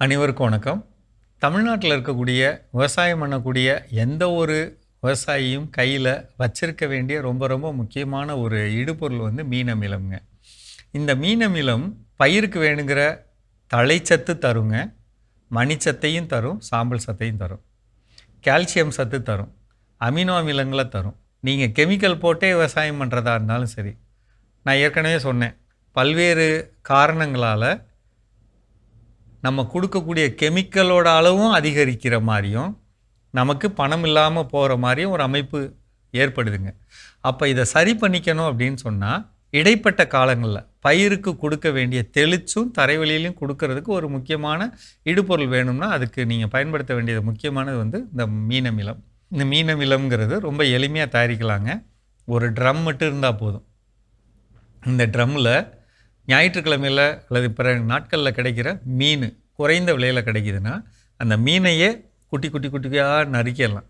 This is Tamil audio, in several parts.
அனைவருக்கும் வணக்கம். தமிழ்நாட்டில் இருக்கக்கூடிய விவசாயம் பண்ணக்கூடிய எந்த ஒரு விவசாயியும் கையில் வச்சிருக்க வேண்டிய ரொம்ப ரொம்ப முக்கியமான ஒரு இடுபொருள் வந்து மீன் அமிலம்ங்க. இந்த மீன் அமிலம் பயிருக்கு வேணுங்கிற தழைச்சத்து தருங்க, மணிச்சத்தையும் தரும், சாம்பல் சத்தையும் தரும், கால்சியம் சத்து தரும், அமினோ அமிலங்களை தரும். நீங்கள் கெமிக்கல் போட்டே விவசாயம் பண்ணுறதா இருந்தாலும் சரி, நான் ஏற்கனவே சொன்னேன், பல்வேறு காரணங்களால் நம்ம கொடுக்கக்கூடிய கெமிக்கலோட அளவும் அதிகரிக்கிற மாதிரியும், நமக்கு பணம் இல்லாமல் போகிற மாதிரியும் ஒரு அமைப்பு ஏற்படுதுங்க. அப்போ இதை சரி பண்ணிக்கணும் அப்படின்னு சொன்னால், இடைப்பட்ட காலங்களில் பயிருக்கு கொடுக்க வேண்டிய தெளிச்சும் தரைவழியிலையும் கொடுக்கறதுக்கு ஒரு முக்கியமான இடுபொருள் வேணும்னா, அதுக்கு நீங்கள் பயன்படுத்த வேண்டியது முக்கியமானது வந்து இந்த மீன் அமிலம். இந்த மீன் அமிலம்ங்கிறது ரொம்ப எளிமையாக தயாரிக்கலாங்க. ஒரு ட்ரம் மட்டும் இருந்தால் போதும். இந்த ட்ரம்மில் ஞாயிற்றுக்கிழமையில் அல்லது பிற நாட்களில் கிடைக்கிற மீன் குறைந்த விலையில் கிடைக்கிதுன்னா, அந்த மீனையே குட்டி குட்டி குட்டியாக நறுக்கிடலாம்.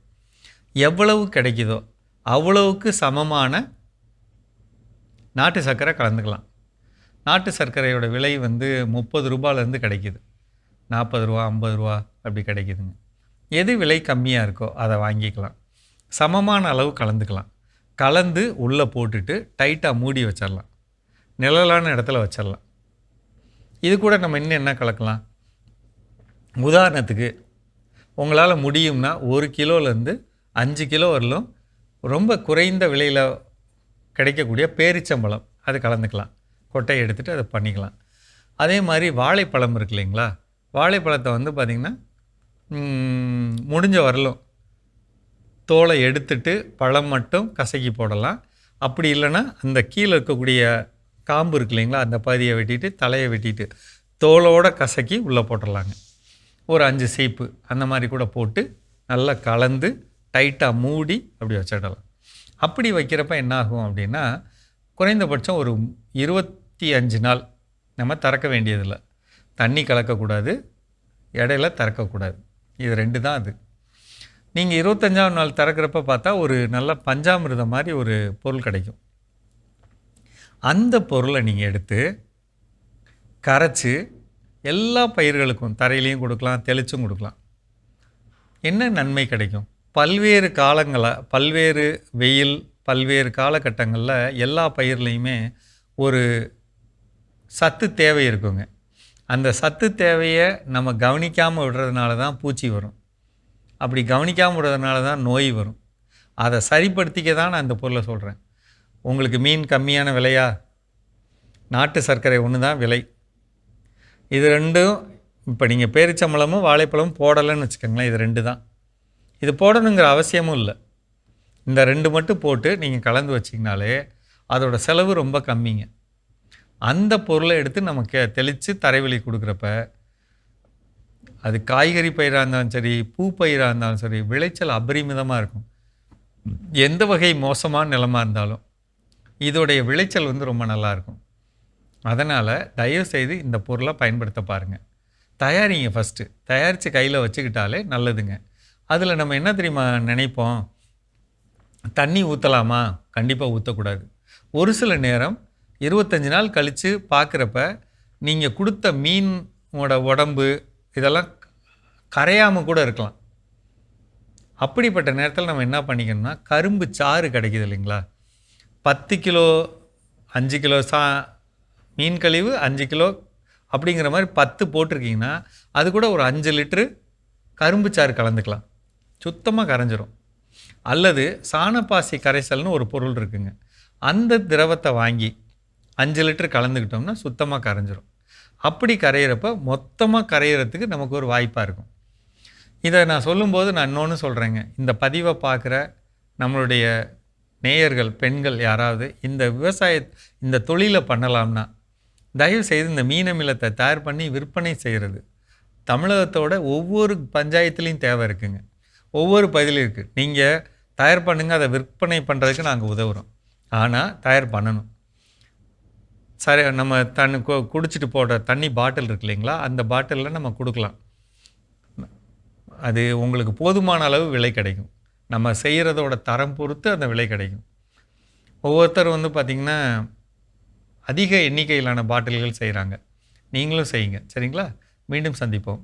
எவ்வளவு கிடைக்குதோ அவ்வளவுக்கு சமமான நாட்டு சர்க்கரை கலந்துக்கலாம். நாட்டு சர்க்கரையோட விலை வந்து 30 ரூபாயிலேருந்து கிடைக்கிது. 40 ரூபா, 50 ரூபா அப்படி கிடைக்குதுங்க. எது விலை கம்மியாக இருக்கோ அதை வாங்கிக்கலாம். சமமான அளவு கலந்துக்கலாம். கலந்து உள்ளே போட்டுட்டு டைட்டாக மூடி வச்சிடலாம். நிழலான இடத்துல வச்சிடலாம். இது கூட நம்ம இன்னும் என்ன கலக்கலாம்? உதாரணத்துக்கு உங்களால் முடியும்னா 1 கிலோலேருந்து 5 கிலோ வரலும் ரொம்ப குறைந்த விலையில் கிடைக்கக்கூடிய பேரிச்சம்பழம் அது கலந்துக்கலாம். கொட்டையை எடுத்துகிட்டு அதை பண்ணிக்கலாம். அதே மாதிரி வாழைப்பழம் இருக்கு இல்லைங்களா? வாழைப்பழத்தை வந்து பார்த்திங்கன்னா முடிஞ்ச வரலும் தோலை எடுத்துட்டு பழம் மட்டும் கசக்கி போடலாம். அப்படி இல்லைன்னா அந்த கீழே இருக்கக்கூடிய காம்பு இருக்கு இல்லைங்களா, அந்த பகுதியை வெட்டிட்டு தலையை வெட்டிட்டு தோலோடு கசக்கி உள்ளே போட்டுடலாங்க. ஒரு 5 சீப்பு அந்த மாதிரி கூட போட்டு நல்லா கலந்து டைட்டாக மூடி அப்படி வச்சிடலாம். அப்படி வைக்கிறப்ப என்ன ஆகும் அப்படின்னா, குறைந்தபட்சம் ஒரு 25 நாள் நம்ம திறக்க வேண்டியதில்லை. தண்ணி கலக்கக்கூடாது, இடையில திறக்கக்கூடாது. இது 2 தான் அது. நீங்கள் 25ஆம் நாள் திறக்கிறப்ப பார்த்தா ஒரு நல்ல பஞ்சாமிர்தம் மாதிரி ஒரு பொருள் கிடைக்கும். அந்த பொருளை நீங்கள் எடுத்து கரைச்சி எல்லா பயிர்களுக்கும் தரையிலையும் கொடுக்கலாம், தெளிச்சும் கொடுக்கலாம். என்ன நன்மை கிடைக்கும்? பல்வேறு காலங்களில் பல்வேறு வெயில் பல்வேறு காலகட்டங்களில் எல்லா பயிர்லையுமே ஒரு சத்து தேவை இருக்குங்க. அந்த சத்து தேவையை நம்ம கவனிக்காமல் விடுறதுனால தான் பூச்சி வரும். அப்படி கவனிக்காமல் விடுறதுனால தான் நோய் வரும். அதை சரிப்படுத்திக்க தான் நான் இந்த பொருளை சொல்கிறேன். உங்களுக்கு மீன் கம்மியான விலையா? நாட்டு சர்க்கரை ஒன்று தான் விலை. இது 2ம் இப்போ நீங்கள் பேரிச்சம்பழமும் வாழைப்பழமும் போடலைன்னு வச்சுக்கோங்களேன், இது 2 தான். இது போடணுங்கிற அவசியமும் இல்லை. இந்த 2 மட்டும் போட்டு நீங்கள் கலந்து வச்சிங்கனாலே அதோட செலவு ரொம்ப கம்மிங்க. அந்த பொருளை எடுத்து நமக்கு தெளித்து தரைவழி கொடுக்குறப்ப, அது காய்கறி பயிராக இருந்தாலும் சரி, பூ பயிராக இருந்தாலும் சரி, விளைச்சல் அபரிமிதமாக இருக்கும். எந்த வகை மோசமான நிலமாக இருந்தாலும் இதோடைய விளைச்சல் வந்து ரொம்ப நல்லாயிருக்கும். அதனால் தயவுசெய்து இந்த பொருளை பயன்படுத்த பாருங்கள். தயாரிங்க ஃபஸ்ட்டு. தயாரித்து கையில் வச்சுக்கிட்டாலே நல்லதுங்க. அதில் நம்ம என்ன தெரியுமா நினைப்போம்? தண்ணி ஊற்றலாமா? கண்டிப்பாக ஊற்றக்கூடாது. ஒரு சில நேரம் 25 நாள் கழித்து பார்க்குறப்ப நீங்கள் கொடுத்த மீனோட உடம்பு இதெல்லாம் கரையாமல் கூட இருக்கலாம். அப்படிப்பட்ட நேரத்தில் நம்ம என்ன பண்ணிக்கணும்னா, கரும்பு சாறு கிடைக்கிது இல்லைங்களா? 10 கிலோ 5 கிலோ மீன் கழிவு 5 கிலோ அப்படிங்கிற மாதிரி 10 போட்டிருக்கீங்கன்னா, அது கூட ஒரு 5 லிட்ரு கரும்பு சாறு கலந்துக்கலாம். சுத்தமாக கரைஞ்சிரும். அல்லது சாணப்பாசி கரைசல்னு ஒரு பொருள் இருக்குங்க. அந்த திரவத்தை வாங்கி 5 லிட்ரு கலந்துக்கிட்டோம்னா சுத்தமாக கரைஞ்சிரும். அப்படி கரையிறப்ப மொத்தமாக கரையிறதுக்கு நமக்கு ஒரு வாய்ப்பாக இருக்கும். இதை நான் சொல்லும்போது நான் இன்னொன்று சொல்கிறேங்க. இந்த பதிவை பார்க்குற நம்மளுடைய நேயர்கள் பெண்கள் யாராவது இந்த தொழிலை பண்ணலாம்னா, தயவுசெய்து இந்த மீன் அமிலத்தை தயார் பண்ணி விற்பனை செய்கிறது தமிழகத்தோட ஒவ்வொரு பஞ்சாயத்துலேயும் தேவை இருக்குங்க. ஒவ்வொரு பகுதியிலும் இருக்குது. நீங்கள் தயார் பண்ணுங்கள், அதை விற்பனை பண்ணுறதுக்கு நாங்கள் உதவுகிறோம். ஆனால் தயார் பண்ணணும். சரி, நம்ம குடிச்சிட்டு போடுற தண்ணி பாட்டில் இருக்கு இல்லைங்களா, அந்த பாட்டிலில் நம்ம கொடுக்கலாம். அது உங்களுக்கு போதுமான அளவு விலை கிடைக்கும். நம்ம செய்கிறதோட தரம் பொறுத்து அந்த விலை கிடைக்கும். ஒவ்வொருத்தர் வந்து பார்த்திங்கன்னா அதிக எண்ணிக்கையிலான பாட்டில்கள் செய்கிறாங்க. நீங்களும் செய்யுங்க. சரிங்களா? மீண்டும் சந்திப்போம்.